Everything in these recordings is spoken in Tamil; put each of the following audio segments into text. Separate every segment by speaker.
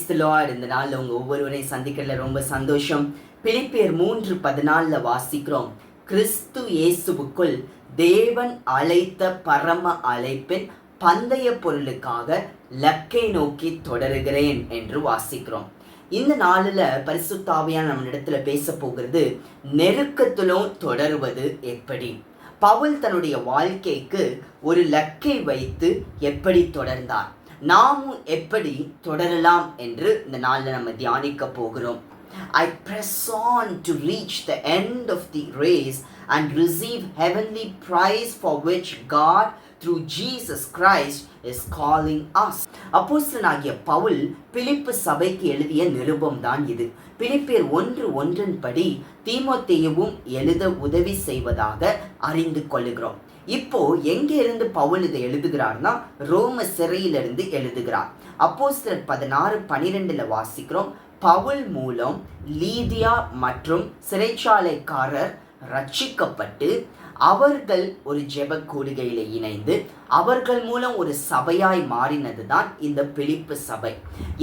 Speaker 1: Praise the Lord. இந்த நாள்ல உங்க ஒவ்வொருவரையும் சந்திக்கிறதுல ரொம்ப சந்தோஷம். பிலிப்பியர் 3:14 வாசிக்கிறோம், கிறிஸ்து இயேசுவுக்குள் தேவன் அழைத்த பரம அழைப்பின் பந்தய பொருளுக்காக லக்கை நோக்கி தொடருகிறேன் என்று வாசிக்கிறோம். இந்த நாளில் பரிசுத்த ஆவியானவர் நம்ம இடத்துல பேச போகிறது, நெருக்கத்திலும் தொடருவது எப்படி. பவுல் தன்னுடைய வாழ்க்கைக்கு ஒரு லக்கை வைத்து எப்படி தொடர்ந்தார், நாமும் எப்படி தொடரலாம் என்று இந்த நாளில் நம்ம தியானிக்க போகிறோம். I press on to reach the end of the race and receive heavenly prize for which God through Jesus Christ is calling us. அப்போஸ்தலனாகிய பவுல் பிலிப்பு சபைக்கு எழுதிய நிருபம் தான் இது. பிலிப்பியர் 1:1 படி தீமோத்தேயுவும் எழுத உதவி செய்வதாக அறிந்து கொள்ளுகிறோம். இப்போ எங்க இருந்து பவுல் இதை எழுதுகிறார்னா, ரோம சிறையிலிருந்து எழுதுகிறார். அப்போஸ்தலர் 16:12 வாசிக்கிறோம், பவுல் மூலம் லீதியா மற்றும் சிறைச்சாலைக்காரர் ரட்சிக்கப்பட்டு அவர்கள் ஒரு ஜெப கூடுகையில இணைந்து அவர்கள் மூலம் ஒரு சபையாய் மாறினது தான் இந்த பிலிப்பு சபை.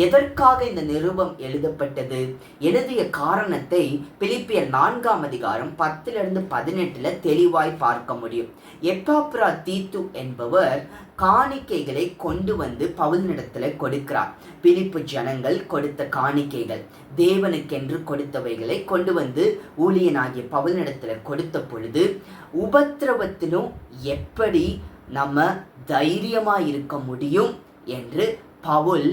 Speaker 1: எதற்காக இந்த நிருபம் எழுதப்பட்டது, எழுதிய காரணத்தை பிலிப்பியர் 4:10-18 தெளிவாய் பார்க்க முடியும். எப்பாப்ரா தீத்து என்பவர் காணிக்கைகளை கொண்டு வந்து பவுலினிடத்துல கொடுக்கிறார். பிலிப்பு ஜனங்கள் கொடுத்த காணிக்கைகள், தேவனுக்கென்று கொடுத்தவைகளை கொண்டு வந்து ஊழியனாகிய பவுலினிடத்துல கொடுத்த பொழுது, உபத்திரவத்திலும் எப்படி நம்ம தைரியமா இருக்க முடியும் என்று பவுல்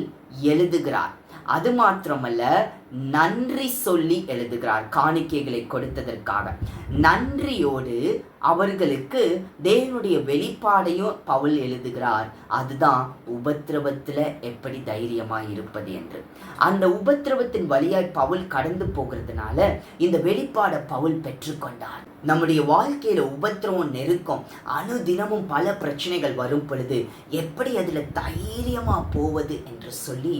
Speaker 1: எழுதுகிறார். அது மாத்திரமல்ல, நன்றி சொல்லி எழுதுகிறார். காணிக்கைகளை கொடுத்ததற்காக நன்றியோடு அவர்களுக்கு தேவனுடைய வெளிப்பாடையும் பவுல் எழுதுகிறார். அதுதான் உபத்திரவத்துல எப்படி தைரியமா இருப்பது என்று. அந்த உபத்திரவத்தின் வழியாய் பவுல் கடந்து போகிறதுனால இந்த வெளிப்பாடை பவுல் பெற்றுக்கொண்டார். நம்முடைய வாழ்க்கையில உபத்திரவம், நெருக்கம், அனுதினமும் பல பிரச்சனைகள் வரும் பொழுது எப்படி அதுல தைரியமா போவது என்று சொல்லி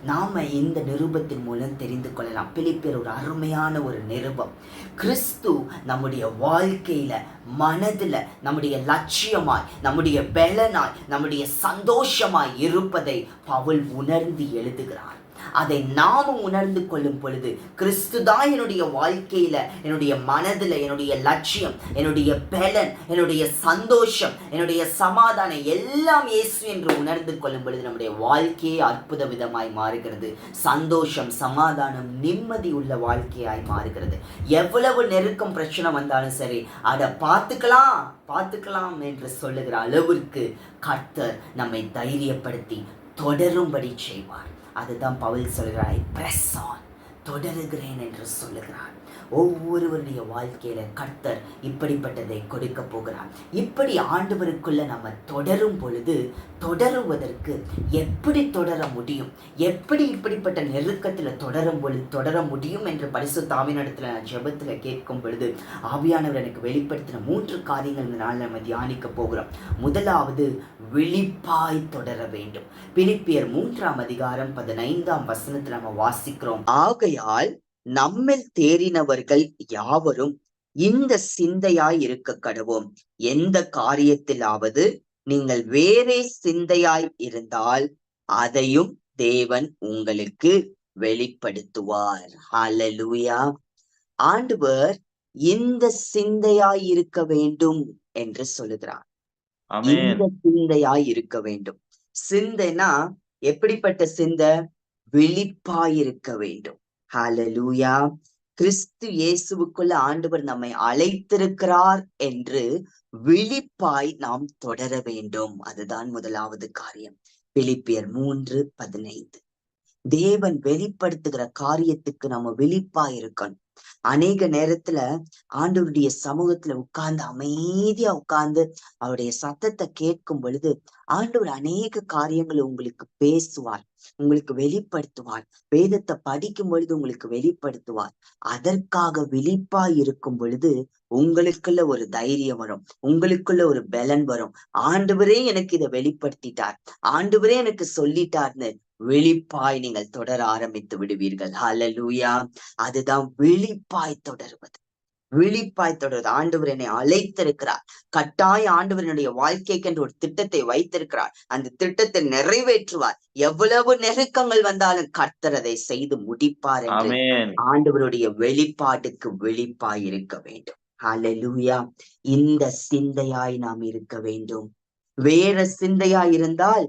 Speaker 1: நாம இந்த நிருபத்தின் மூலம் தெரிந்து கொள்ளலாம். பிலிப்பியர் ஒரு அருமையான ஒரு நிருபம். கிறிஸ்து நம்முடைய வாழ்க்கையில, மனதுல, நம்முடைய லட்சியமாய், நம்முடைய பலனாய், நம்முடைய சந்தோஷமாய் இருப்பதை பவுல் உணர்ந்து எழுதுகிறார். அதை நாமும் உணர்ந்து கொள்ளும் பொழுது, கிறிஸ்து தான் என்னுடைய வாழ்க்கையில, என்னுடைய மனதுல, என்னுடைய லட்சியம், என்னுடைய பலன், என்னுடைய சந்தோஷம், என்னுடைய சமாதானம் எல்லாம் இயேசு என்று உணர்ந்து கொள்ளும் பொழுது நம்முடைய வாழ்க்கையே அற்புத விதமாய் மாறுகிறது. சந்தோஷம், சமாதானம், நிம்மதி உள்ள வாழ்க்கையாய் மாறுகிறது. எவ்வளவு நெருக்கம் பிரச்சனை வந்தாலும் சரி, அதை பார்த்துக்கலாம் என்று சொல்லுகிற அளவிற்கு கர்த்தர் நம்மை தைரியப்படுத்தி தொடரும்படி செய்வார். அதுதான் பவுல் சொல்கிறார், பிரஸ் ஆன், தொடருகிறேன் என்று சொல்லுகிறார். ஒவ்வொருவருடைய வாழ்க்கையில கர்த்தர் இப்படிப்பட்டதை கொடுக்க போகிறார். இப்படி ஆண்டவருக்குள்ள நம்ம தொடரும் பொழுது, தொடருவதற்கு எப்படி தொடர முடியும், எப்படி இப்படிப்பட்ட நெருக்கத்துல தொடர முடியும் என்று பரிசுத்த ஆவியானவரிடத்துல நான் ஜெபத்துல கேட்கும் பொழுது, ஆவியானவர் எனக்கு வெளிப்படுத்தின 3 காரியங்கள் இந்த நாள் நம்ம தியானிக்க போகிறோம். முதலாவது, விழிப்பாய் தொடர வேண்டும். பிலிப்பியர் 3:15 நம்ம வாசிக்கிறோம், ஆகையால் நம்மில் தேறினவர்கள் யாவரும் இந்த சிந்தையாய் இருக்க கடவோம். எந்த காரியத்திலாவது நீங்கள் வேறே சிந்தையாய் இருந்தால் அதையும் தேவன் உங்களுக்கு வெளிப்படுத்துவார். ஹல்லேலூயா. ஆண்டவர் இந்த சிந்தையாய் இருக்க வேண்டும் என்று சொல்லுகிறார். இந்த சிந்தையாய் இருக்க வேண்டும். சிந்தைனா எப்படிப்பட்ட சிந்தை? விழிப்பாய் இருக்க வேண்டும். ஹல்லேலூயா. கிறிஸ்து இயேசுவுக்குள்ள ஆண்டவர் நம்மை அழைத்திருக்கிறார் என்று விழிப்பாய் நாம் தொடர வேண்டும். அதுதான் முதலாவது காரியம். பிலிப்பியர் 3:15. தேவன் வெளிப்படுத்துகிற காரியத்துக்கு நம்ம விழிப்பாய் இருக்கணும். அநேக நேரத்துல ஆண்டவருடைய சமூகத்துல உட்கார்ந்து அமைதியா உட்கார்ந்து அவருடைய சத்தத்தை கேட்கும் பொழுது ஆண்டவர் அநேக காரியங்களை உங்களுக்கு பேசுவார், உங்களுக்கு வெளிப்படுத்துவார். வேதத்தை படிக்கும் பொழுது உங்களுக்கு வெளிப்படுத்துவார். அதற்காக விழிப்பாய் இருக்கும் பொழுது உங்களுக்குள்ள ஒரு தைரியம் வரும், உங்களுக்குள்ள ஒரு பலன் வரும். ஆண்டவரே எனக்கு இதை வெளிப்படுத்திட்டார், ஆண்டவரே எனக்கு சொல்லிட்டார்னு விழிப்பாய் நீங்கள் தொடர ஆரம்பித்து விடுவீர்கள். ஹல்லேலூயா. அதுதான் விழிப்பாய் தொடர்வது. விழிப்பாய் தொடர்ந்து ஆண்டவர் என்னை அழைத்திருக்கிறார். கட்டாய ஆண்டவர் என்னுடைய வாழ்க்கைக்கு என்று ஒரு திட்டத்தை வைத்திருக்கிறார். அந்த திட்டத்தை நிறைவேற்றுவார். எவ்வளவு நெருக்கங்கள் வந்தாலும் கர்த்தர் அதை செய்து முடிப்பார் என்று ஆண்டவருடைய வெளிப்பாட்டுக்கு வெளிப்பாய் இருக்க வேண்டும். ஹல்லேலூயா. இந்த சிந்தையாய் நாம் இருக்க வேண்டும். வேற சிந்தையாய் இருந்தால்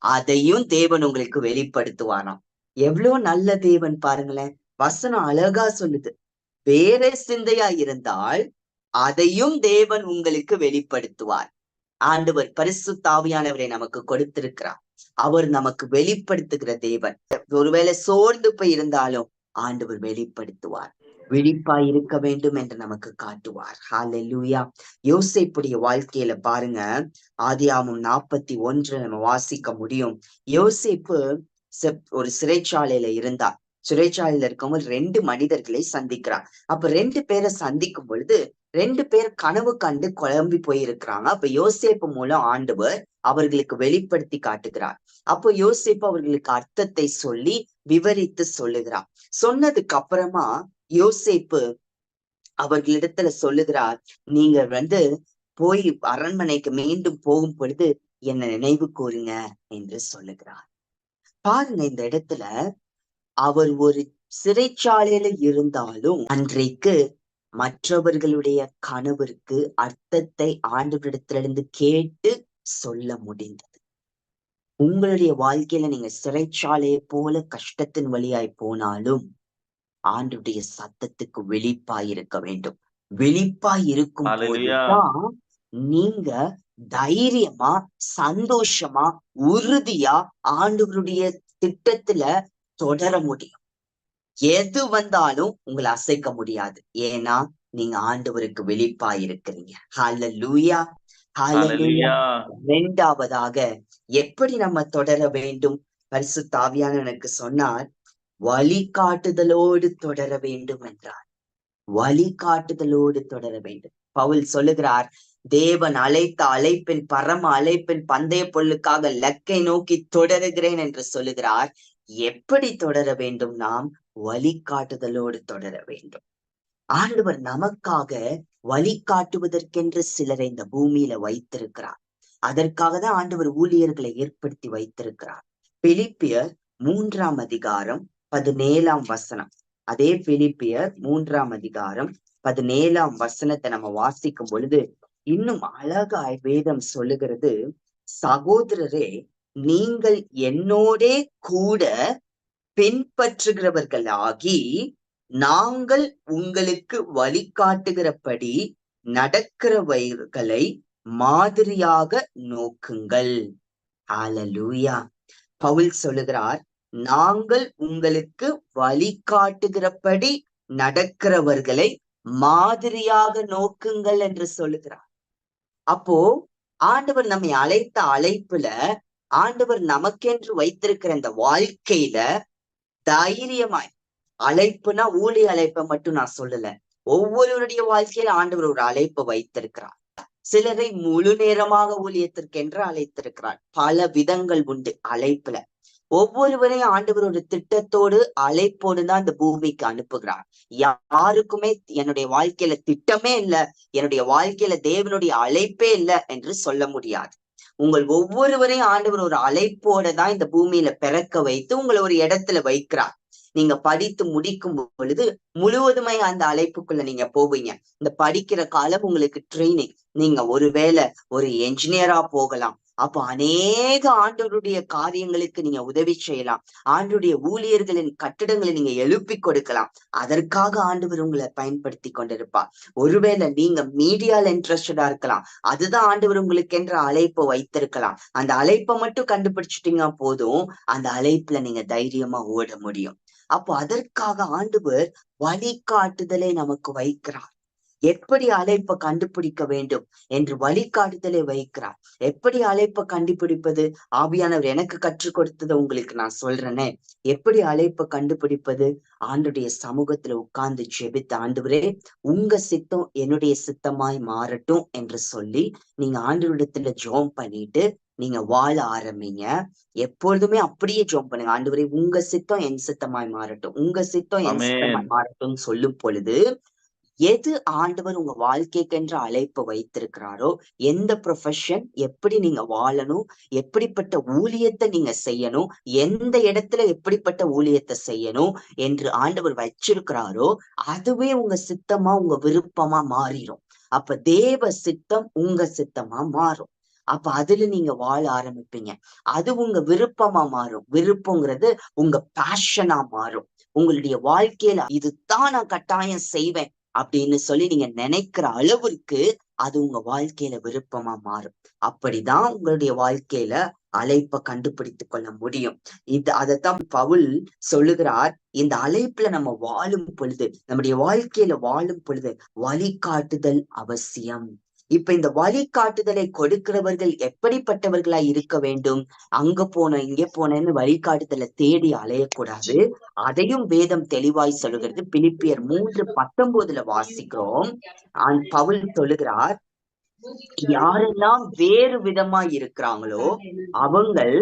Speaker 1: அதையும் தேவன் உங்களுக்கு வெளிப்படுத்துவாராம். எவ்வளவு நல்ல தேவன் பாருங்களேன். வசனம் அழகா சொல்லுது. வேற சிந்தையா இருந்தால் அதையும் தேவன் உங்களுக்கு வெளிப்படுத்துவார். ஆண்டவர் பரிசுத்த ஆவியானவரை நமக்கு கொடுத்திருக்கிறார். அவர் நமக்கு வெளிப்படுத்துகிற தேவன். ஒருவேளை சோர்ந்து போய் இருந்தாலும் ஆண்டவர் வெளிப்படுத்துவார். விழிப்பாய் இருக்க வேண்டும் என்று நமக்கு காட்டுவார். ஹல்லேலூயா. யோசேப்புடைய வாழ்க்கையில பாருங்க, ஆதியாகமம் 41 நம்ம வாசிக்க முடியும். யோசேப்பு ஒரு சிறைச்சாலையில இருந்தார். சிறைச்சாலையில இருக்கவங்க 2 மனிதர்களை சந்திக்கிறார். அப்ப 2 பேரை சந்திக்கும் பொழுது 2 பேர் கனவு கண்டு குழம்பி போயிருக்கிறாங்க. அப்ப யோசேப்பு மூலம் ஆண்டவர் அவர்களுக்கு வெளிப்படுத்தி காட்டுகிறார். அப்போ யோசேப்பு அவர்களுக்கு அர்த்தத்தை சொல்லி விவரித்து சொல்லுகிறார். சொன்னதுக்கு அப்புறமா யோசேப்பு அவர்களிடத்துல சொல்லுகிறார், நீங்க போய் அரண்மனைக்கு மீண்டும் போகும் பொழுது என்ன நினைவு கூறுங்க என்று சொல்லுகிறார். பாருங்க, இந்த இடத்துல அவர் ஒரு சிறைச்சாலையில இருந்தாலும் அன்றைக்கு மற்றவர்களுடைய கனவிற்கு அர்த்தத்தை ஆண்டவரிடத்திலிருந்து கேட்டு சொல்ல முடிந்தது. உங்களுடைய வாழ்க்கையில நீங்க சிறைச்சாலையை போல கஷ்டத்தின் வழியாய் போனாலும் ஆண்டுடைய சத்தத்துக்கு வெளிப்பாய் இருக்க வேண்டும். வெளிப்பாய் இருக்கும் போதுதான் நீங்க தைரியமா, சந்தோஷமா, உறுதியா ஆண்டவருடைய திட்டத்துல தொடர முடியும். எது வந்தாலும் உங்களை அசைக்க முடியாது. ஏன்னா நீங்க ஆண்டவருக்கு வெளிப்பாய் இருக்கிறீங்க. ஹல்லேலூயா. ஹல்லேலூயா. 2வதாக எப்படி நம்ம தொடர வேண்டும்? பரிசுத்த ஆவியானவர் எனக்கு சொன்னார், வழிகாட்டுதலோடு தொடர வேண்டும் என்றார். வழிகாட்டுதலோடு தொடர வேண்டும். பவுல் சொல்லுகிறார், தேவன் அழைத்த அழைப்பின் பரம அழைப்பின் பந்தய பொருளுக்காக லக்கை நோக்கி தொடருகிறேன் என்று சொல்லுகிறார். எப்படி தொடர வேண்டும்? நாம் வழிகாட்டுதலோடு தொடர வேண்டும். ஆண்டவர் நமக்காக வழிகாட்டுவதற்கென்று சிலரை இந்த பூமியில வைத்திருக்கிறார். அதற்காக தான் ஆண்டவர் ஊழியர்களை ஏற்படுத்தி வைத்திருக்கிறார். பிலிப்பியர் 3ஆம் அதிகாரம் 17ஆம் வசனம். அதே பிலிப்பியர் 3ஆம் அதிகாரம் 17ஆம் வசனத்தை நம்ம வாசிக்கும் பொழுது இன்னும் அழகாய் வேதம் சொல்லுகிறது, சகோதரரே, நீங்கள் என்னோடே கூட பின்பற்றுகிறவர்களாகி நாங்கள் உங்களுக்கு வழிகாட்டுகிறபடி நடக்கிறவர்களை மாதிரியாக நோக்குங்கள். ஹல்லேலூயா. பவுல் சொல்லுகிறார், நாங்கள் உங்களுக்கு வழிகாட்டுகிறபடி நடக்கிறவர்களை மாதிரியாக நோக்குங்கள் என்று சொல்லுகிறார். அப்போ ஆண்டவர் நம்மை அழைத்த அழைப்புல, ஆண்டவர் நமக்கென்று வைத்திருக்கிற இந்த வாழ்க்கையில தைரியமாய், அழைப்புனா ஊழிய அழைப்பை மட்டும் நான் சொல்லல, ஒவ்வொருவருடைய வாழ்க்கையில ஆண்டவர் ஒரு அழைப்பை வைத்திருக்கிறார். சிலரை முழு நேரமாக ஊழியத்திற்கென்று அழைத்திருக்கிறார். பல விதங்கள் உண்டு அழைப்புல. ஒவ்வொருவரையும் ஆண்டவர் ஒரு திட்டத்தோடு அழைப்போடு தான் இந்த பூமிக்கு அனுப்புகிறார். யாருக்குமே என்னுடைய வாழ்க்கையில திட்டமே இல்லை, என்னுடைய வாழ்க்கையில தேவனுடைய அழைப்பே இல்லை என்று சொல்ல முடியாது. உங்கள் ஒவ்வொருவரையும் ஆண்டவர் ஒரு அழைப்போட தான் இந்த பூமியில பிறக்க வைத்து உங்களை ஒரு இடத்துல வைக்கிறார். நீங்க படித்து முடிக்கும் பொழுது முழுவதுமே அந்த அழைப்புக்குள்ள நீங்க போவீங்க. இந்த படிக்கிற காலம் உங்களுக்கு ட்ரைனிங். நீங்க ஒருவேளை ஒரு என்ஜினியரா போகலாம். அப்போ அநேக ஆண்டவருடைய காரியங்களுக்கு நீங்க உதவி செய்யலாம். ஆண்டவருடைய ஊழியர்களின் கட்டிடங்களை நீங்க எழுப்பி கொடுக்கலாம். அதற்காக ஆண்டவர் உங்களை பயன்படுத்தி கொண்டிருப்பார். ஒருவேளை நீங்க மீடியால இன்ட்ரெஸ்டடா இருக்கலாம். அதுதான் ஆண்டவர் உங்களுக்கு என்ற அழைப்பை வைத்திருக்கலாம். அந்த அழைப்பை மட்டும் கண்டுபிடிச்சிட்டீங்க போதும், அந்த அழைப்புல நீங்க தைரியமா ஓட முடியும். அப்போ அதற்காக ஆண்டவர் வழிகாட்டுதலை நமக்கு வைக்கிறார். எப்படி அழைப்பை கண்டுபிடிக்க வேண்டும் என்று வழிகாட்டுதலை வைக்கிறார். எப்படி அழைப்பை கண்டுபிடிப்பது? ஆவியானவர் எனக்கு கற்றுக் கொடுத்ததை உங்களுக்கு நான் சொல்றேனே. எப்படி அழைப்பை கண்டுபிடிப்பது? ஆண்டுடைய சமூகத்துல உட்கார்ந்து ஜெபித்த, ஆண்டவரே உங்க சித்தம் என்னுடைய சித்தமாய் மாறட்டும் என்று சொல்லி நீங்க ஆண்டவரிடத்துல ஜெபம் பண்ணிட்டு நீங்க வாழ ஆரம்பிங்க. எப்பொழுதுமே அப்படியே ஜெபம் பண்ணுங்க. ஆண்டவரே உங்க சித்தம் என் சித்தமாய் மாறட்டும், உங்க சித்தம் என் சித்தமாய் மாறட்டும் சொல்லும் பொழுது எது ஆண்டவர் உங்க வாழ்க்கைக்கென்ற அழைப்பு வைத்திருக்கிறாரோ, எந்த ப்ரொஃபஷன், எப்படி நீங்க வாழணும், எப்படிப்பட்ட ஊழியத்தை நீங்க செய்யணும், எந்த இடத்துல எப்படிப்பட்ட ஊழியத்தை செய்யணும் என்று ஆண்டவர் வச்சிருக்கிறாரோ, அதுவே உங்க சித்தமா உங்க விருப்பமா மாறிடும். அப்ப தேவ சித்தம் உங்க சித்தமா மாறும். அப்ப அதுல நீங்க வாழ ஆரம்பிப்பீங்க. அது உங்க விருப்பமா மாறும். விருப்பங்கிறது உங்க பேஷனா மாறும். உங்களுடைய வாழ்க்கையில இதுதான் நான் கட்டாயம் செய்வேன் அப்படின்னு சொல்லி நீங்க நினைக்கிற அளவிற்கு அது உங்க வாழ்க்கையில விருப்பமா மாறும். அப்படிதான் உங்களுடைய வாழ்க்கையில அழைப்பை கண்டுபிடித்துக் கொள்ள முடியும். அதைத்தான் பவுல் சொல்லுகிறார். இந்த அழைப்புல நம்ம வாழும் பொழுது, நம்முடைய வாழ்க்கையில வாழும் பொழுது வழிகாட்டுதல் அவசியம். இப்ப இந்த வழிகாட்டுதலை கொடுக்கிறவர்கள் எப்படிப்பட்டவர்களா இருக்க வேண்டும்? அங்க போன இங்க போனேன்னு வழிகாட்டுதலை தேடி அலையக்கூடாது. அதையும் வேதம் தெளிவாய் சொல்லுகிறது. பிலிப்பியர் 3:19 வாசிக்கிறோம். பவுல் சொல்லுகிறார், யாரெல்லாம் வேறு விதமா இருக்கிறாங்களோ அவங்கள்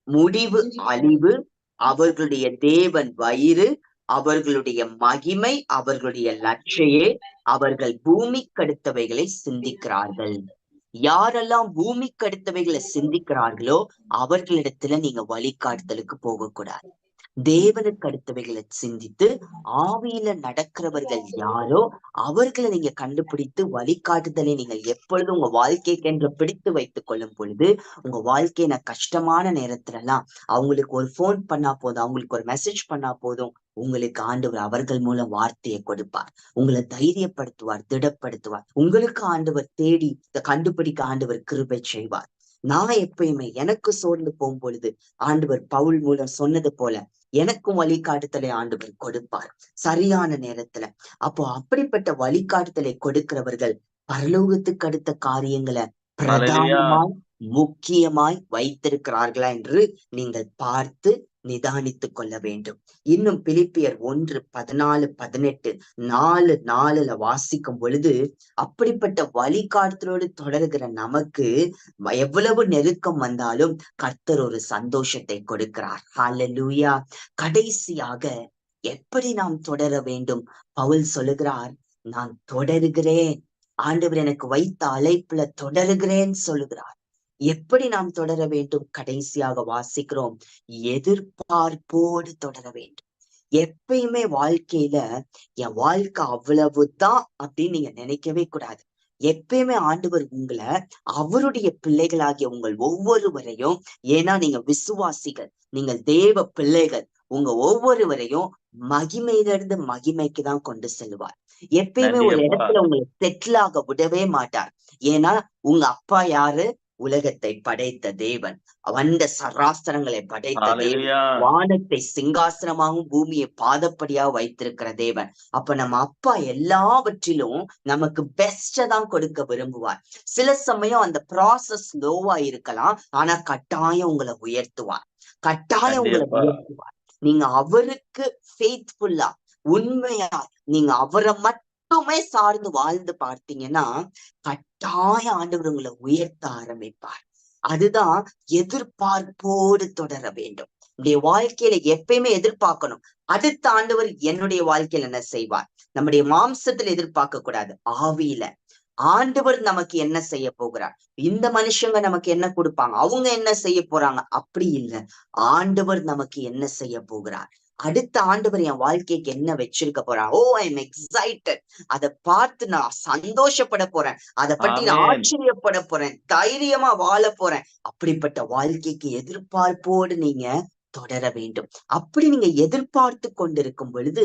Speaker 1: முடிவு அழிவு, அவர்களுடைய தேவன் வயிறு, அவர்களுடைய மகிமை, அவர்களுடைய லட்சையே, அவர்கள் பூமிக்கடுத்தவைகளை சிந்திக்கிறார்கள். யாரெல்லாம் பூமிக்கடுத்தவைகளை சிந்திக்கிறார்களோ அவர்களிடத்துல நீங்க வழிகாட்டுதலுக்கு போகக்கூடாது. தேவனுக்கு அடுத்தவைகளை சிந்தித்து ஆவியில நடக்கிறவர்கள் யாரோ அவர்களை நீங்க கண்டுபிடித்து வழிகாட்டுதலை நீங்கள் எப்பொழுதும் உங்க வாழ்க்கைக்கென்று பிடித்து வைத்துக் கொள்ளும் பொழுது, உங்க வாழ்க்கையில கஷ்டமான நேரத்துல எல்லாம் அவங்களுக்கு ஒரு போன் பண்ணா போதும், அவங்களுக்கு ஒரு மெசேஜ் பண்ணா போதும், உங்களுக்கு ஆண்டவர் அவர்கள் மூலம் வார்த்தையை கொடுப்பார். உங்களை தைரியப்படுத்துவார், திடப்படுத்துவார். உங்களுக்கு ஆண்டவர் தேடி கண்டுபிடிக்க ஆண்டவர் கிருபை செய்வார். நான் எப்பயுமே எனக்கு சோர்ந்து போகும் பொழுது ஆண்டவர் பவுல் மூலம் சொன்னது போல எனக்கும் வழிகாட்டுதலை ஆண்டவர் கொடுப்பார் சரியான நேரத்துல. அப்போ அப்படிப்பட்ட வழிகாட்டுதலை கொடுக்கிறவர்கள் பரலோகத்துக்கு அடுத்த காரியங்களை பிரதானமாய் முக்கியமாய் வைத்திருக்கிறார்களா என்று நீங்கள் பார்த்து நிதானித்துக் கொள்ள வேண்டும். இன்னும் பிலிப்பியர் 1:14-18 4:4 வாசிக்கும் பொழுது, அப்படிப்பட்ட வழிகாட்டுதலோடு தொடர்கிற நமக்கு எவ்வளவு நெருக்கம் வந்தாலும் கர்த்தர் ஒரு சந்தோஷத்தை கொடுக்கிறார். ஹல்லேலூயா. கடைசியாக எப்படி நாம் தொடர வேண்டும்? பவுல் சொல்லுகிறார், நான் தொடருகிறேன், ஆண்டவர் எனக்கு வைத்த அழைப்புல தொடருகிறேன் சொல்லுகிறார். எப்படி நாம் தொடர வேண்டும்? கடைசியாக வாசிக்கிறோம், எதிர்பார்ப்போடு தொடர வேண்டும். எப்பயுமே வாழ்க்கையில என் வாழ்க்கை அவ்வளவுதான் அப்படின்னு நீங்க நினைக்கவே கூடாது. எப்பயுமே ஆண்டவர் உங்களை அவருடைய பிள்ளைகளாகிய உங்கள் ஒவ்வொருவரையும், ஏன்னா நீங்க விசுவாசிகள், நீங்கள் தேவ பிள்ளைகள், உங்க ஒவ்வொருவரையும் மகிமையிலிருந்து மகிமைக்கு தான் கொண்டு செல்வார். எப்பயுமே ஒரு இடத்துல உங்களை செட்டில் ஆக விடவே மாட்டார். ஏன்னா உங்க அப்பா யாரு? உலகத்தை படைத்த தேவன், வந்த சராசரங்களை படைத்த தேவன், வானத்தை சிங்காசனமாகவும் பூமியை பாதப்படியாக வைத்திருக்கிற தேவன். அப்ப நம்ம அப்பா எல்லாவற்றிலும் நமக்கு பெஸ்ட தான் கொடுக்க விரும்புவார். சில சமயம் அந்த ப்ராசஸ் லோவா இருக்கலாம், ஆனா கட்டாயம் உங்களை உயர்த்துவார், கட்டாயம் உங்களை உயர்த்துவார். நீங்க அவருக்கு ஃபெய்த்ஃபுல்லா, உண்மையா நீங்க அவரை மட்டுமே சார்ந்து வாழ்ந்து பார்த்தீங்கன்னா கட்டாய ஆண்டவர் உங்களை உயர்த்த ஆரம்பிப்பார். அதுதான் எதிர்பார்ப்போடு தொடர வேண்டும். நம்முடைய வாழ்க்கையில எப்பயுமே எதிர்பார்க்கணும், அடுத்த ஆண்டவர் என்னுடைய வாழ்க்கையில என்ன செய்வார். நம்முடைய மாம்சத்துல எதிர்பார்க்க கூடாது, ஆவியில ஆண்டவர் நமக்கு என்ன செய்ய போகிறார், இந்த மனுஷங்க நமக்கு என்ன கொடுப்பாங்க, அவங்க என்ன செய்ய போறாங்க, அப்படி இல்லை. ஆண்டவர் நமக்கு என்ன செய்ய போகிறார், அடுத்த ஆண்டவர் என் வாழ்க்கைக்கு என்ன வச்சிருக்க போறான். ஓ ஐ எம் எக்ஸைட்டட். அதை பார்த்து நான் சந்தோஷப்பட போறேன், அதை பற்றி நான் ஆச்சரியப்பட போறேன், தைரியமா வாழ போறேன். அப்படிப்பட்ட வாழ்க்கைக்கு எதிர்பார்ப்போடு நீங்க தொடர வேண்டும். அப்படி நீங்க எதிர்பார்த்து கொண்டிருக்கும் பொழுது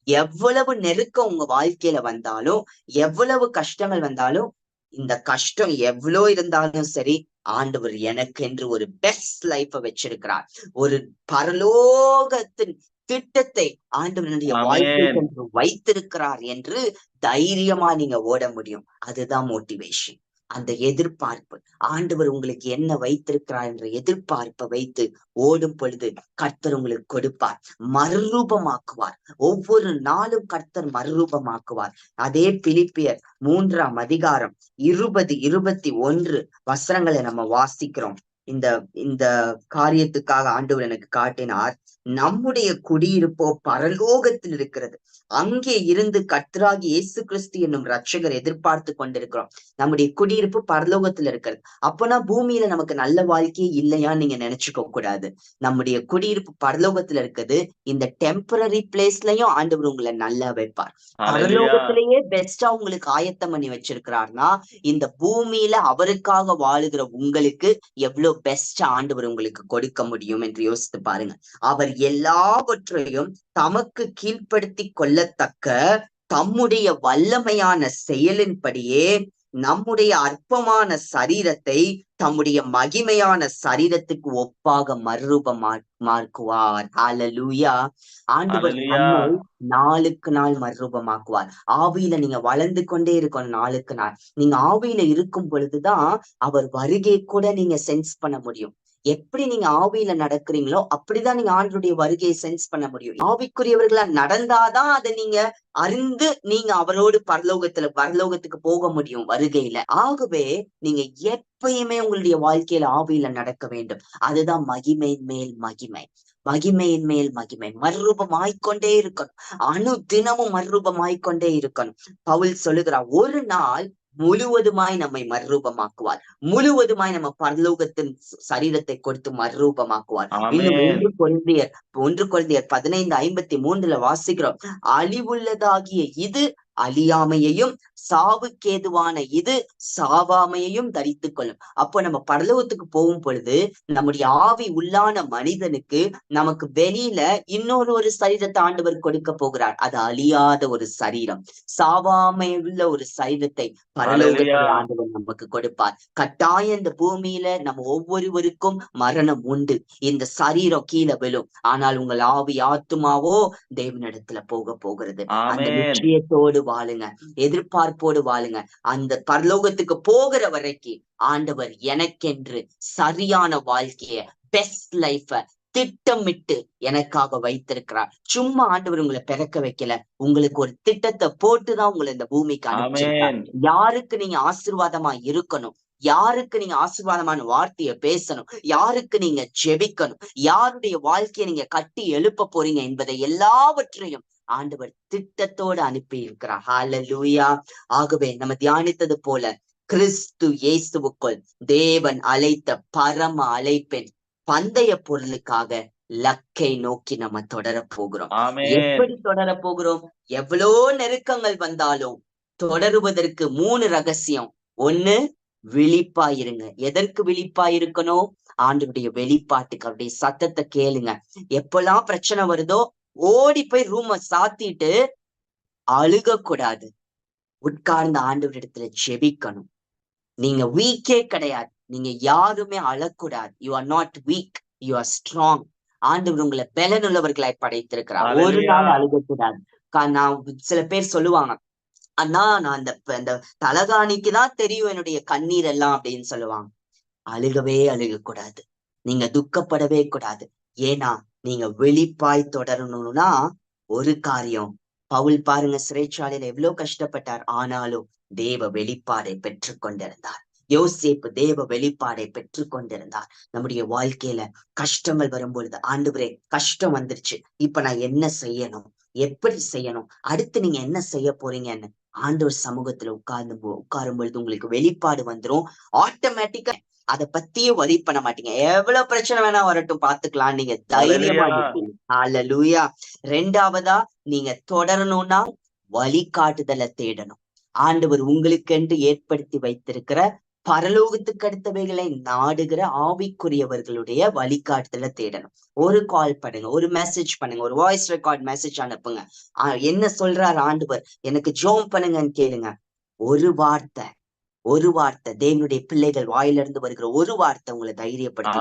Speaker 1: எவ்வளவு நெருக்கம் உங்க வாழ்க்கையில வந்தாலும், எவ்வளவு கஷ்டங்கள் வந்தாலும், இந்த கஷ்டம் எவ்வளவு இருந்தாலும் சரி, ஆண்டவர் எனக்கு என்று ஒரு பெஸ்ட் லைஃப வச்சிருக்கிறார். ஒரு பரலோகத்தின் திட்டத்தை ஆண்டவனுடைய வாழ்க்கைக்கு வைத்திருக்கிறார் என்று தைரியமா நீங்க ஓட முடியும். அதுதான் மோட்டிவேஷன். அந்த எதிர்பார்ப்பு, ஆண்டவர் உங்களுக்கு என்ன வைத்திருக்கிறார் என்ற எதிர்பார்ப்பை வைத்து ஓடும் பொழுது கர்த்தர் உங்களுக்கு கொடுப்பார், மறுரூபமாக்குவார். ஒவ்வொரு நாளும் கர்த்தர் மறுரூபமாக்குவார். அதே பிலிப்பியர் 3:20-21 வசனங்களை நம்ம வாசிக்கிறோம். இந்த காரியத்துக்காக ஆண்டவர் எனக்கு காட்டினார். நம்முடைய குடியிருப்போ பரலோகத்தில் இருக்கிறது, அங்கே இருந்து கர்த்தராகி இயேசு கிறிஸ்து என்னும் ரட்சகர் எதிர்பார்த்து கொண்டிருக்கிறோம். நம்முடைய குடியிருப்பு பரலோகத்துல இருக்கிறது. அப்பனா பூமியில நமக்கு நல்ல வாழ்க்கையே இல்லையான்னு நீங்க நினைச்சுக்க கூடாது. நம்முடைய குடியிருப்பு பரலோகத்துல இருக்குது. இந்த டெம்பரரி பிளேஸ்லயும் ஆண்டவர் உங்களை நல்லா வைப்பார். பரலோகத்திலேயே பெஸ்டா உங்களுக்கு ஆயத்தம் பண்ணி வச்சிருக்கிறார்னா, இந்த பூமியில அவருக்காக வாழுகிற உங்களுக்கு எவ்வளவு பெஸ்ட் ஆண்டவர் உங்களுக்கு கொடுக்க முடியும் என்று யோசித்து பாருங்க. அவர் எல்லாவற்றையும் தமக்கு கீழ்ப்படுத்தி கொள்ளத்தக்க தம்முடைய வல்லமையான செயலின்படியே நம்முடைய அற்பமான சரீரத்தை தம்முடைய மகிமையான சரீரத்துக்கு ஒப்பாக மறுரூபமாக்குவார். ஹல்லேலூயா. ஆண்டவர் நம்மை நாளுக்கு நாள் மறுரூபமாக்குவார். ஆவியில நீங்க வளர்ந்து கொண்டே இருக்கணும். நாளுக்கு நாள் நீங்க ஆவியில இருக்கும் பொழுதுதான் அவர் வருகை கூட நீங்க சென்ஸ் பண்ண முடியும். எப்படி நீங்க ஆவியில நடக்கிறீங்களோ அப்படிதான் நீங்க ஆண்டவருடைய வருகையை சென்ஸ் பண்ண முடியும். ஆவிக்குரியவர்களா நடந்தாதான் அதை நீங்க அறிந்து நீங்க அவரோடு பரலோகத்துக்கு போக முடியும் வருகையில. ஆகவே நீங்க எப்பயுமே உங்களுடைய வாழ்க்கையில ஆவியில நடக்க வேண்டும். அதுதான் மகிமையின் மேல் மகிமை, மகிமையின் மேல் மகிமை. மறுரூபமாய்க்கொண்டே இருக்கணும். தினமும் மறுரூபமாய்க்கொண்டே இருக்கணும். பவுல் சொல்லுகிறார், ஒரு நாள் முழுவதுமாய் நம்மை மறுரூபமாக்குவார். முழுவதுமாய் நம்ம பரலோகத்தின் சரீரத்தை கொடுத்து மறுரூபமாக்குவார். இன்னும் 1 கொரிந்தியர் 15:53 வாசிக்கிறோம், அழிவுள்ளதாகிய இது அழியாமையையும் சாவுக்கேதுவான இது சாவாமையையும் தரித்துக் கொள்ளும். அப்போ நம்ம பரலோகத்துக்கு போகும் பொழுது நம்முடைய ஆவி உள்ளான மனிதனுக்கு நமக்கு வெளியில ஒரு சரீரத்தை ஆண்டவர் கொடுக்க போகிறார். அது அழியாத ஒரு சரீரம், சாவாமையுள்ள ஒரு சரீரத்தை பரலோகத்தில் ஆண்டவர் நமக்கு கொடுப்பார். கட்டாயம் இந்த பூமியில நம்ம ஒவ்வொருவருக்கும் மரணம் உண்டு. இந்த சரீரம் கீழே விழும். ஆனால் உங்கள் ஆவி ஆத்துமாவோ தேவனிடத்துல போக போகிறது. அந்த நிச்சயத்தோடு வாழுங்க, எதிர்பார்ப்போடு வாழுங்க. அந்த பரலோகத்துக்கு போகிற வரைக்கும் ஆண்டவர் எனக்கென்று சரியான வாழ்க்கைய, பெஸ்ட் லைஃப திட்டமிட்டு எனக்காக வைத்திருக்கிறார். சும்மா ஆண்டவர் உங்களை பிறக்க வைக்கல, உங்களுக்கு ஒரு திட்டத்தை போட்டுதான் உங்களை இந்த பூமிக்கு அனுப்பிச்சிருக்கார். யாருக்கு நீங்க ஆசீர்வாதமா இருக்கணும், யாருக்கு நீங்க ஆசீர்வாதமான வார்த்தையை பேசணும், யாருக்கு நீங்க ஜெபிக்கணும், யாருடைய வாழ்க்கையை நீங்க கட்டி எழுப்ப போறீங்க என்பதை எல்லாவற்றையும் ஆண்டவர் திட்டத்தோடு அனுப்பி இருக்கிறார். ஹல்லேலூயா. ஆகவே நம்ம தியானித்தது போல கிறிஸ்து இயேசுவுக்குள் தேவன் அழைத்த பரம அழைப்பின் பந்தய பொருளுக்காக லக்கை நோக்கி நம்ம தொடர போகிறோம். எப்படி தொடர போகிறோம்? எவ்வளோ நெருக்கங்கள் வந்தாலும் தொடருவதற்கு 3 ரகசியம். 1, விழிப்பாயிருங்க. எதற்கு விழிப்பாயிருக்கணும்? ஆண்டவருடைய வெளிப்பாட்டுக்கு, அவருடைய சத்தத்தை கேளுங்க. எப்பெல்லாம் பிரச்சனை வருதோ ஓடி போய் ரூம சாத்திட்டு அழுக கூடாது. உட்கார்ந்த ஆண்டவரிடத்துல ஜெபிக்கணும். நீங்க வீக்கே கிடையாது. நீங்க யாருமே அழக்கூடாது. You are not week, you are strong. ஆண்டவர் உங்களை பலனுள்ளவர்களாய் படைத்திருக்கிறார். ஒரு நாள் அழுகக்கூடாது. நான் சில பேர் சொல்லுவாங்க, அண்ணா நான் அந்த தலகாணிக்குதான் தெரியும் என்னுடைய கண்ணீர் எல்லாம் அப்படின்னு சொல்லுவாங்க. அழுகக்கூடாது. நீங்க துக்கப்படவே கூடாது. ஏன்னா நீங்க வெளிப்பாய் தொடரணும்னா ஒரு காரியம். பவுல் பாருங்க, சிறைச்சாலையில எவ்வளவு கஷ்டப்பட்டார். ஆனாலும் தேவ வெளிப்பாடை பெற்று கொண்டிருந்தார். யோசேப்பு தேவ வெளிப்பாடை பெற்று கொண்டிருந்தார். நம்முடைய வாழ்க்கையில கஷ்டங்கள் வரும்பொழுது, ஆண்டவரே கஷ்டம் வந்துருச்சு, இப்ப நான் என்ன செய்யணும், எப்படி செய்யணும், அடுத்து நீங்க என்ன செய்ய போறீங்கன்னு ஆண்டவர் சமூகத்துல உட்காரும் பொழுது உங்களுக்கு வெளிப்பாடு வந்துரும். ஆட்டோமேட்டிக்கா அதை பத்தியே வரி பண்ண மாட்டீங்க. எவ்வளவு பிரச்சனை வேணா வரட்டும், பாத்துக்கலாம், நீங்க தைரியமா இருப்பீங்க. ஹல்லேலூயா. 2வதா நீங்க தொடரணும்னா வழிகாட்டுதலை தேடணும். ஆண்டவர் உங்களுக்கென்று ஏற்படுத்தி வைத்திருக்கிற பரலோகத்துக்கு அடுத்தவைகளை நாடுகிற ஆவிக்குரியவர்களுடைய வழிகாட்டுதலை தேடணும். ஒரு கால் பண்ணுங்க, ஒரு மெசேஜ் பண்ணுங்க, ஒரு வாய்ஸ் ரெக்கார்ட் மெசேஜ் அனுப்புங்க. என்ன சொல்றார் ஆண்டவர், எனக்கு ஜோம் பண்ணுங்கன்னு கேளுங்க. ஒரு வார்த்தை தேவனுடைய பிள்ளைகள் வாயிலிருந்து வருகிற ஒரு வார்த்தை உங்களை தைரியப்படுத்தி.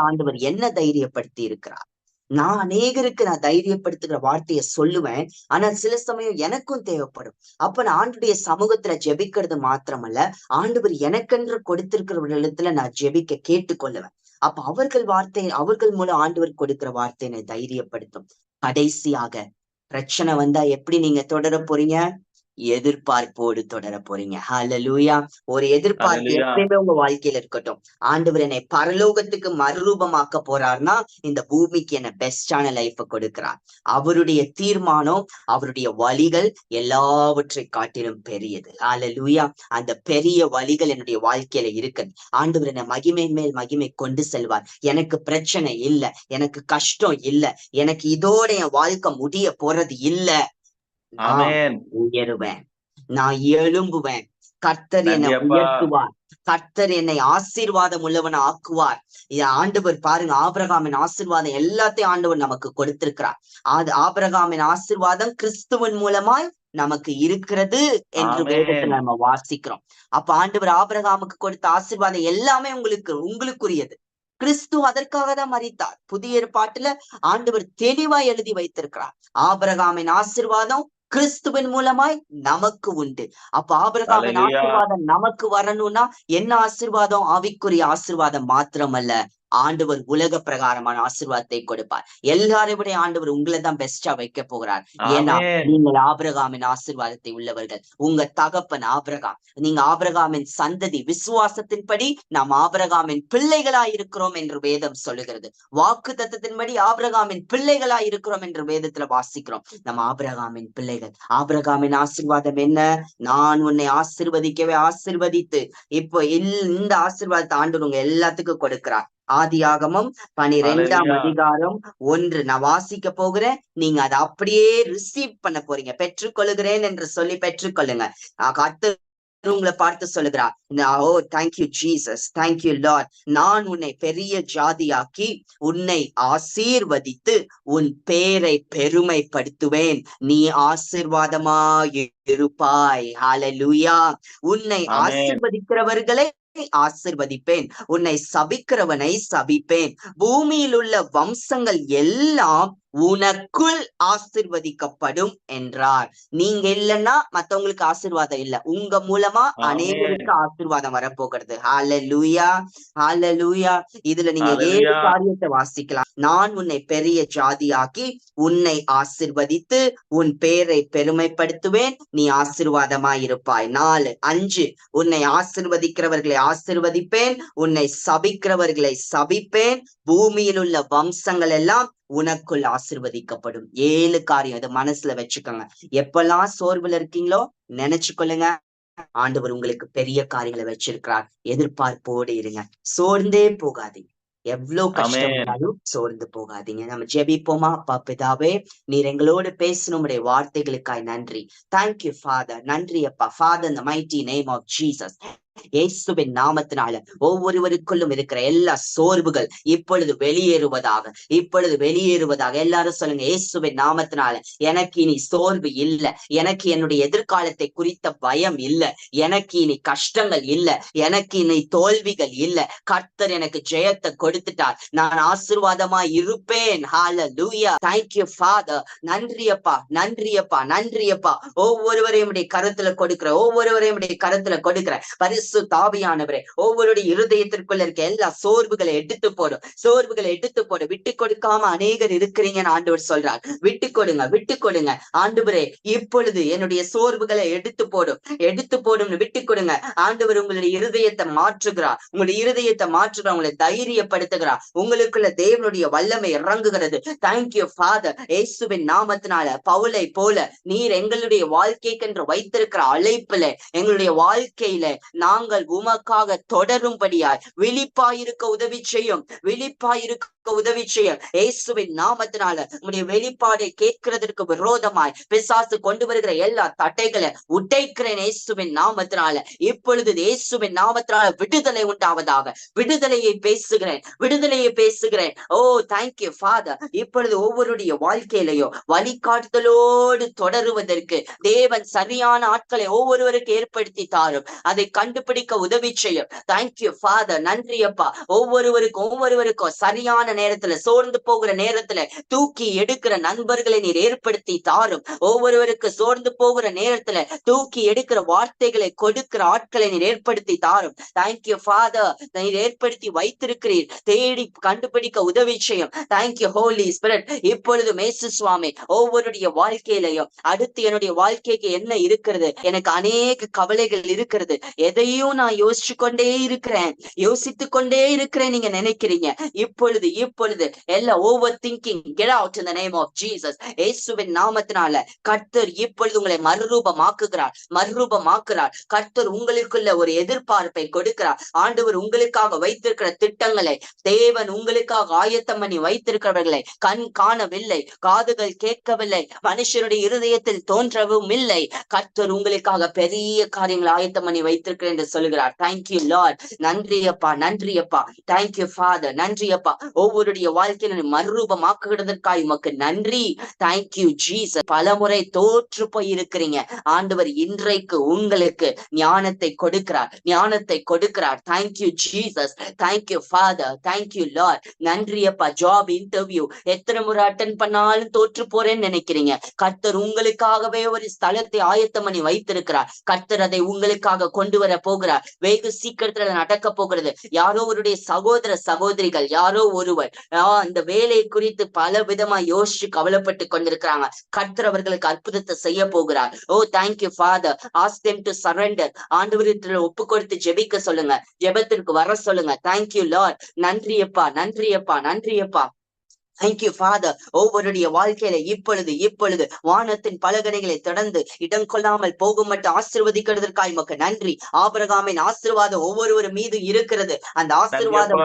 Speaker 1: ஆண்டவர் என்ன தைரியப்படுத்தி இருக்கிறார். நான் அநேகருக்கு நான் தைரியப்படுத்துகிற வார்த்தையை சொல்லுவேன். ஆனா சில சமயம் எனக்கும் தேவைப்படும். அப்ப நான் ஆண்டுடைய சமூகத்துல ஜெபிக்கிறது மாத்திரமல்ல, ஆண்டவர் எனக்கென்று கொடுத்திருக்கிறவர்களிடத்துல நான் ஜெபிக்க கேட்டுக்கொள்ளுவேன். அப்ப அவர்கள் மூலம் ஆண்டவர் கொடுக்கிற வார்த்தை என்னை தைரியப்படுத்தும். கடைசியாக பிரச்சனை வந்தா எப்படி நீங்க தொடர போறீங்க? எதிர்பார்ப்போடு தொடர போறீங்க. ஹalleluya. ஒரு எதிர்பார்ப்பு
Speaker 2: Hallelujah.
Speaker 1: எப்பயுமே உங்க வாழ்க்கையில இருக்கட்டும். ஆண்டவர் என்னை பரலோகத்துக்கு மறுரூபமாக்க போறார்னா இந்த பூமிக்கு என்ன பெஸ்டான லைஃப கொடுக்கிறார். அவருடைய தீர்மானம், அவருடைய வழிகள் எல்லாவற்றை காட்டிலும் பெரியது. ஹalleluya. அந்த பெரிய வழிகள் என்னுடைய வாழ்க்கையில இருக்கு. ஆண்டவர் என்னை மகிமை மேல் மகிமை கொண்டு செல்வார். எனக்கு பிரச்சனை இல்ல, எனக்கு கஷ்டம் இல்ல, எனக்கு இதோட என் வாழ்க்கை முடிய போறது இல்ல. நான்
Speaker 2: Amen.
Speaker 1: உயருவேன், நான் எழும்புவேன். கர்த்தர் என்னை
Speaker 2: நன்றி அப்பா.
Speaker 1: உயர்த்துவார். கர்த்தர் என்னை ஆசீர்வாதம் உள்ளவன ஆக்குவார். ஆண்டவர் பாருங்க, ஆபிரகாமின் ஆசீர்வாதம் எல்லாத்தையும் ஆண்டவர் நமக்கு கொடுத்திருக்கிறார். அது ஆபிரகாமின் ஆசீர்வாதம் கிறிஸ்துவின் மூலமாய் நமக்கு இருக்கிறது என்று வேதத்துல நம்ம வாசிக்கிறோம். அப்ப ஆண்டவர் ஆபிரகாமுக்கு கொடுத்த ஆசீர்வாதம் எல்லாமே உங்களுக்குரியது. கிறிஸ்து அதற்காக தான் மரித்தார். புதிய ஏற்பாட்டுல ஆண்டவர் தெளிவா எழுதி வைத்திருக்கிறார். ஆபிரகாமின் ஆசீர்வாதம் கிறிஸ்துவின் மூலமாய் நமக்கு உண்டு. அப்ப ஆபிரகாமின் ஆசீர்வாதம் நமக்கு வரணும்னா என்ன ஆசீர்வாதம்? ஆவிக்குரிய ஆசீர்வாதம் மாத்திரமல்ல, ஆண்டவர் உலக பிரகாரமான ஆசீர்வாதத்தை கொடுப்பார். எல்லாரையும் ஆண்டவர் உங்களை தான் பெஸ்டா வைக்க போகிறார். ஏன்னா நீங்கள் ஆபிரகாமின் ஆசீர்வாதத்தை உள்ளவர்கள். உங்க தகப்பன் ஆபிரகாம், நீங்க ஆபிரகாமின் சந்ததி. விசுவாசத்தின்படி நாம் ஆபிரகாமின் பிள்ளைகளா இருக்கிறோம் என்று வேதம் சொல்லுகிறது. வாக்கு தத்தத்தின்படி ஆபிரகாமின் பிள்ளைகளா இருக்கிறோம் என்று வேதத்துல வாசிக்கிறோம். நம்ம ஆபிரகாமின் பிள்ளைகள். ஆபிரகாமின் ஆசீர்வாதம் என்ன? நான் உன்னை ஆசீர்வதிக்கவே ஆசீர்வதித்து இப்போ இந்த ஆசீர்வாதத்தை ஆண்டவர் உங்க எல்லாத்துக்கும் கொடுக்கிறார். ஆதியாகமம் 12ஆம் அதிகாரம் 1 நான் வாசிக்க போகிறேன். நீங்க அதை அப்படியே ரிசீவ் பண்ண போறீங்க. பெற்றுக்கொள்கிறேன் என்று சொல்லி பெற்றுக்கொள்ளுங்க. கர்த்தர் உங்களை பார்த்து சொல்லுகிறார், ஓ தேங்க்யூ ஜீசஸ், தேங்க்யூ லார்ட். நான் உன்னை பெரிய ஜாதியாக்கி உன்னை ஆசீர்வதித்து உன் பேரை பெருமைப்படுத்துவேன். நீ ஆசீர்வாதமாய் இருப்பாய். ஹalleluya. உன்னை ஆசீர்வதிக்கிறவர்களை ஆசீர்வதிப்பேன், உன்னை சபிக்கிறவனை சபிப்பேன். பூமியில் உள்ள வம்சங்கள் எல்லாம் உனக்குள் ஆசீர்வதிக்கப்படும் என்றார். நீங்க இல்லைன்னா மத்தவங்களுக்கு ஆசீர்வாதம் இல்ல. உங்க மூலமா அநேகருக்கு ஆசீர்வாதம் வரப்போகிறது. ஹalleluya, ஹalleluya. இதுல நீங்க 7 காரியத்தை வாசிக்கலாம். நான் உன்னை பெரிய ஜாதியாக்கி உன்னை ஆசீர்வதித்து உன் பேரை பெருமைப்படுத்துவேன், நீ ஆசீர்வாதமாயிருப்பாய். 4, 5 உன்னை ஆசீர்வதிக்கிறவர்களை ஆசீர்வதிப்பேன், உன்னை சபிக்கிறவர்களை சபிப்பேன். பூமியில் உள்ள வம்சங்கள் எல்லாம் உனக்குள் ஆசீர்வதிக்கப்படும். 7 காரியம். அதை மனசுல வச்சுக்கோங்க. எப்பெல்லாம் சோர்வுல இருக்கீங்களோ நினைச்சுக்கொள்ளுங்க, ஆண்டவர் உங்களுக்கு பெரிய காரியங்களை வச்சிருக்கிறார். எதிர்பார்ப்போடு இருங்க, சோர்ந்தே போகாதீங்க. எவ்வளவு கஷ்டம் சோர்ந்து போகாதீங்க. நம்ம ஜெபிப்போமா? அப்பா பிதாவே, நீர் எங்களோடு பேசணும் உடைய வார்த்தைகளுக்காய் நன்றி. Thank you father. நன்றி அப்பா. Father, in the mighty name of Jesus, இயேசுவின் நாமத்தினால ஒவ்வொருவருக்குள்ளும் இருக்கிற எல்லா சோர்வுகள் இப்பொழுது வெளியேறுவதாக, இப்பொழுது வெளியேறுவதாக. எல்லாரும் சொல்லுங்க, இயேசுவின் நாமத்தினால எனக்கு இனி சோர்வு இல்ல, எனக்கு என்னுடைய எதிர்காலத்தை குறித்த பயம் இல்ல, எனக்கு இனி கஷ்டங்கள் இல்ல, எனக்கு இனி தோல்விகள் இல்ல. கர்த்தர் எனக்கு ஜெயத்தை கொடுத்துட்டார். நான் ஆசீர்வாதமா இருப்பேன். ஹalleluya. Thank you Father. நன்றியப்பா, நன்றியப்பா, நன்றியப்பா. ஒவ்வொருவரையும் கருத்துல கொடுக்கிற, ஒவ்வொருவரையும் கருத்துல கொடுக்கிற தாவியானவரே, ஒவ்வொருடைய இருதயத்திற்குள்ள இருக்க எல்லா சோர்வுகளை எடுத்து போடும், சோர்வுகளை எடுத்து போடும். விட்டு கொடுக்காம அநேகர் இருக்கிறீங்கன்னு ஆண்டவர் சொல்றார். விட்டு கொடுங்க, விட்டு கொடுங்க. ஆண்டவரே, இப்பொழுது என்னுடைய சோர்வுகளை எடுத்து போடும், எடுத்து போடும். விட்டு கொடுங்க. ஆண்டவர் உங்களுடைய இருதயத்தை மாற்றுகிறார், உங்களுடைய இருதயத்தை மாற்றுகிறார், உங்களை தைரியப்படுத்துகிறார். உங்களுக்குள்ள தேவனுடைய வல்லமை இறங்குகிறது. Thank you father. இயேசுவின் நாமத்தினால பவுலை போல நீர் எங்களுடைய வாழ்க்கைக்கென்று வைத்திருக்கிற அழைப்புல, எங்களுடைய வாழ்க்கையில நாங்கள் உமக்காக தொடரும்படியாய் விழிப்பாயிருக்க உதவி செய்யும், விழிப்பாயிருக்க உதவி செய்யும். இயேசுவின் நாமத்தினால உடைய வெளிப்பாடை கேட்கிறதற்கு விரோதமாய் பிசாசு கொண்டு வருகிற எல்லா தட்டைகளை உடைக்கிறேன் இயேசுவின் நாமத்தினால. இப்பொழுது இயேசுவின் நாமத்தினால விடுதலை உண்டாவதாக. விடுதலையை பேசுகிறேன், விடுதலையை பேசுகிறேன். ஓ தேங்க்யூ ஃபாதர். இப்பொழுது ஒவ்வொருடைய வாழ்க்கையிலையோ வழிகாட்டுதலோடு தொடருவதற்கு தேவன் சரியான ஆட்களை ஒவ்வொருவருக்கு ஏற்படுத்தி தாரும். அதை கண்டு கண்டுபிடிக்க உதவி செய்யும். தேங்க்யூ ஃபாதர், நன்றி அப்பா. ஒவ்வொருவருக்கும் சரியான நேரத்துல, சோர்ந்து போகிற நேரத்துல தூக்கி எடுக்கிற நண்பர்களை நீர் ஏற்படுத்தி தாரும். ஒவ்வொருவருக்கு சோர்ந்து போகிற நேரத்துல தூக்கி எடுக்கிற வார்த்தைகளை கொடுக்கிற ஆட்களை நீர் ஏற்படுத்தி தாரும். தேங்க்யூ ஃபாதர், நீர் ஏற்படுத்தி வைத்திருக்கிறீர். தேடி கண்டுபிடிக்க உதவி செய்யும். Thank you holy spirit. இப்பொழுது மேசு சுவாமி, ஒவ்வொருடைய வாழ்க்கையிலையும் அடுத்து என்னுடைய வாழ்க்கைக்கு என்ன இருக்கிறது, எனக்கு அநேக கவலைகள் இருக்கிறது, எதையும் நான் யோசித்து கொண்டே இருக்கிறேன் நீங்க நினைக்கிறீங்க. இப்பொழுது எல்லாம் over thinking get out in the name of Jesus. இயேசுவின் நாமத்தினால கர்த்தர் இப்பொழுது உங்களை மறுரூபமாக்குறார். கர்த்தர் உங்களுக்குள்ள ஒரு எதிர்பார்ப்பை கொடுக்கிறார். ஆண்டவர் உங்களுக்காக வைத்திருக்கிற திட்டங்களை, தேவன் உங்களுக்காக ஆயத்தம் பண்ணி வைத்திருக்கிறவர்களை கண் காணவில்லை, காதுகள் கேட்கவில்லை, மனுஷனுடைய இருதயத்தில் தோன்றவும் இல்லை. கர்த்தர் உங்களுக்காக பெரிய காரியங்களை ஆயத்தம் பண்ணி வைத்திருக்கிறேன் என்று சொல்கிறார். தேங்க்யூ லார்ட், நன்றி அப்பா. தேங்க்யூ ஃபாதர், நன்றி அப்பா. ஒவ்வொருடைய வாழ்க்கையில மறுரூபமாக்குகிறதற்காக உமக்கு நன்றி. Thank you Jesus. பலமுறை தோற்று போய் இருக்கிறீங்க, ஆண்டவர் இன்றைக்கு உங்களுக்கு ஞானத்தை கொடுக்கிறார். Thank you Jesus, thank you father, thank you Lord, நன்றி அப்பா. ஜாப் இன்டர்வியூ எத்தனை முறை அட்டன் பண்ணாலும் தோற்று போறேன்னு நினைக்கிறீங்க, கர்த்தர் உங்களுக்காகவே ஒரு ஸ்தலத்தை ஆயத்தம் பண்ணி வைத்திருக்கிறார். கர்த்தர் அதை உங்களுக்காக கொண்டு வர போகிறார். வெகு சீக்கிரத்துல நடக்க போகிறது. யாரோ ஒருடைய சகோதரிகள், யாரோ ஒருவர் அந்த வேலையை குறித்து பல விதமா யோசிச்சு கவலைப்பட்டு கொண்டிருக்கிறாங்க. கர்த்தர் அவர்களுக்கு அற்புதத்தை செய்ய போகிறார். Oh thank you father. Ask them to surrender. ஆண்டவரிடத்துல ஒப்பு கொடுத்து ஜெபிக்க சொல்லுங்க, ஜெபத்திற்கு வர சொல்லுங்க. தேங்க்யூ லார்ட், நன்றி அப்பா. Thank you father. ஒவ்வொருடைய வாழ்க்கையில இப்பொழுது வானத்தின் பலகணிகளை தொடர்ந்து இடம் கொள்ளாமல் போகும் மட்டும் ஆசீர்வதிக்கிறதற்காக உமக்கு நன்றி. ஆபிரகாமின் ஆசீர்வாதம் ஒவ்வொருவர் மீது இருக்கிறது. அந்த ஆசீர்வாதம்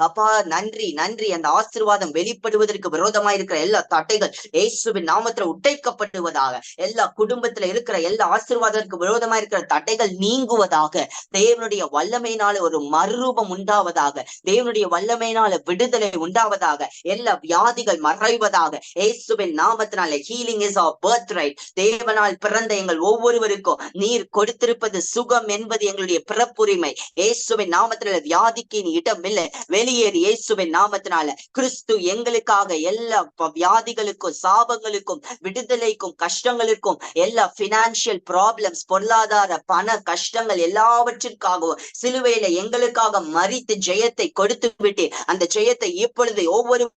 Speaker 1: அப்பா நன்றி. அந்த ஆசீர்வாதம் வெளிப்படுவதற்கு விரோதமா இருக்கிற எல்லா தட்டைகள் இயேசுவின் நாமத்துல உடைக்கப்படுவதாக. எல்லா குடும்பத்துல இருக்கிற எல்லா ஆசீர்வாதத்திற்கு விரோதமா இருக்கிற தட்டைகள் நீங்குவதாக. தேவனுடைய வல்லமையினால ஒரு மறுரூபம் உண்டாவதாக. தேவனுடைய வல்லமையினால விடுதலை உண்டாவதாக. எல்லா வியாதிகள் மறைவதாக. இயேசுவின் நாமத்தினால healing is our birth right. தேவனால் பிறந்த எங்கள் ஒவ்வொருவருக்கும் நீர் கொடுத்திருப்பது சுகம் என்பது எங்களுடைய பிறப்புரிமை. இயேசுவின் நாமத்தினால வியாதிக்கு இடம் இல்லை, வெளியேறி இயேசுவின் நாமத்தினால. கிறிஸ்து எங்களுக்காக எல்லா வியாதிகளுக்கும், சாபங்களுக்கும், விடுதலைக்கும், கஷ்டங்களுக்கும், எல்லா பினான்சியல் ப்ராப்ளம்ஸ், பொருளாதார பண கஷ்டங்கள் எல்லாவற்றிற்காகவும் சிலுவையில எங்களுக்காக மரித்து ஜெயத்தை கொடுத்து விட்டு அந்த ஜெயத்தை இப்பொழுது ஒவ்வொரு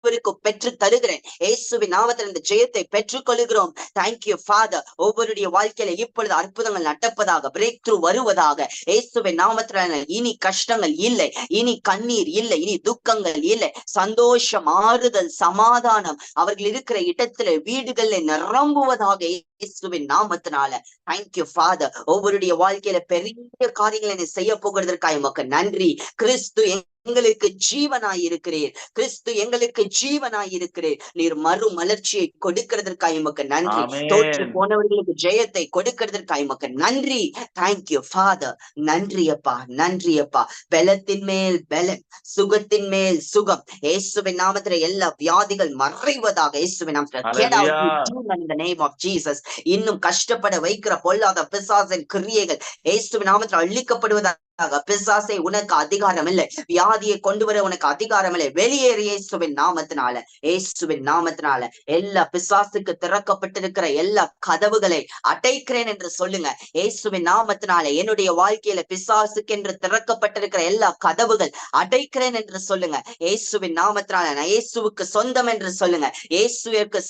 Speaker 1: பெற்று தருகிறேன். இயேசுவின் நாமத்தில் இந்த ஜெயத்தை பெற்றுக் கொள்கிறோம். Thank you father. ஒவ்வொருடைய வாழ்க்கையில இப்பொழுது அற்புதங்கள் நடப்பதாக, பிரேக் த்ரூ வருவதாக. இயேசுவின் நாமத்தில் இனி கஷ்டங்கள் இல்லை, இனி கண்ணீர் இல்லை, இனி துக்கங்கள் இல்லை. சந்தோஷம், ஆறுதல், சமாதானம் அவர்கள் இருக்கிற இடத்துல, வீடுகளில் நிரம்புவதாக இயேசுவின் நாமத்தினால. Thank you father. ஒவ்வொருடைய வாழ்க்கையில பெரிய காரியங்களை செய்ய போகிறதற்காக உமக்கு நன்றி. கிறிஸ்து எங்களுக்கு ஜீவனாயிருக்கிறீர். நீர் மறுமலர்ச்சியை கொடுக்கிறதற்காக உமக்கு நன்றி. தோற்று போனவர்களுக்கு ஜெயத்தை கொடுக்கிறதற்காக உமக்கு நன்றி. Thank you father. நன்றி அப்பா. பலத்தின் மேல் பலன், சுகத்தின் மேல் சுகம். இயேசுவின் நாமத்துல எல்லா வியாதிகள் மறைவதாக. இயேசுவின் நாமத்துல இன்னும் கஷ்டப்பட வைக்கிற பொல்லாத பிசாசின் கிரியைகள் இயேசுவின் நாமத்தில் அழிக்கப்படுவதாக. பிசாசை உனக்கு அதிகாரம் இல்லை, வியாதியை கொண்டு வர உனக்கு அதிகாரம் இல்லை. வெளியேறு இயேசுவின் நாமத்தினால. எல்லா பிசாசுக்கு திறக்கப்பட்டிருக்கிற எல்லா கதவுகளை அடைக்கிறேன் என்று சொல்லுங்க. இயேசுவின் நாமத்தினால என்னுடைய வாழ்க்கையில பிசாசுக்கு என்று திறக்கப்பட்டிருக்கிற எல்லா கதவுகள் அடைக்கிறேன் என்று சொல்லுங்க. இயேசுவின் நாமத்தினால நான் இயேசுவுக்கு சொந்தம் என்று சொல்லுங்க. இயேசுவுக்கு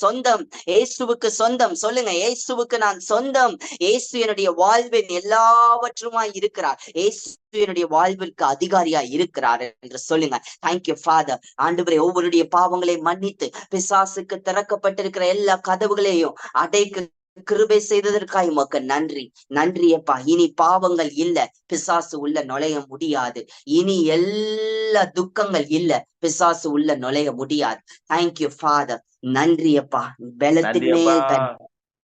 Speaker 1: சொந்தம் சொல்லுங்க. இயேசுவுக்கு நான் சொந்தம். இயேசு என்னுடைய வாழ்வின் எல்லாவற்றுமாய் இருக்கிறார். இயேசு என்னுடைய வாழ்விற்கு அதிகாரியா இருக்கிறார் என்று சொல்லுங்க. Thank you father. ஆண்டவரே, ஒவ்வொருடைய பாவங்களை மன்னித்து பிசாசுக்கு திறக்கப்பட்டிருக்கிற எல்லா கதவுகளையும் அடைக்க கிருபை செய்ததற்காக உமக்கு நன்றி அப்பா. இனி பாவங்கள் இல்ல, பிசாசு உள்ள நுழைய முடியாது. இனி எல்லா துக்கங்கள் இல்ல, பிசாசு உள்ள நுழைய முடியாது. Thank you father. நன்றி அப்பா. பலத்தின் மேல் பலம்,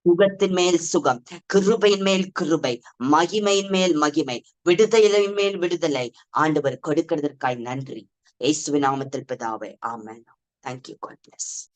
Speaker 1: சுகத்தின் மேல் சுகம், கிருபையின் மேல் கிருபை, மகிமையின் மேல் மகிமை, விடுதலையின் மேல் விடுதலை ஆண்டவர் கொடுக்கிறதற்காய் நன்றி. இயேசுவின் நாமத்தில் பிதாவே, ஆமென். Thank you. God bless.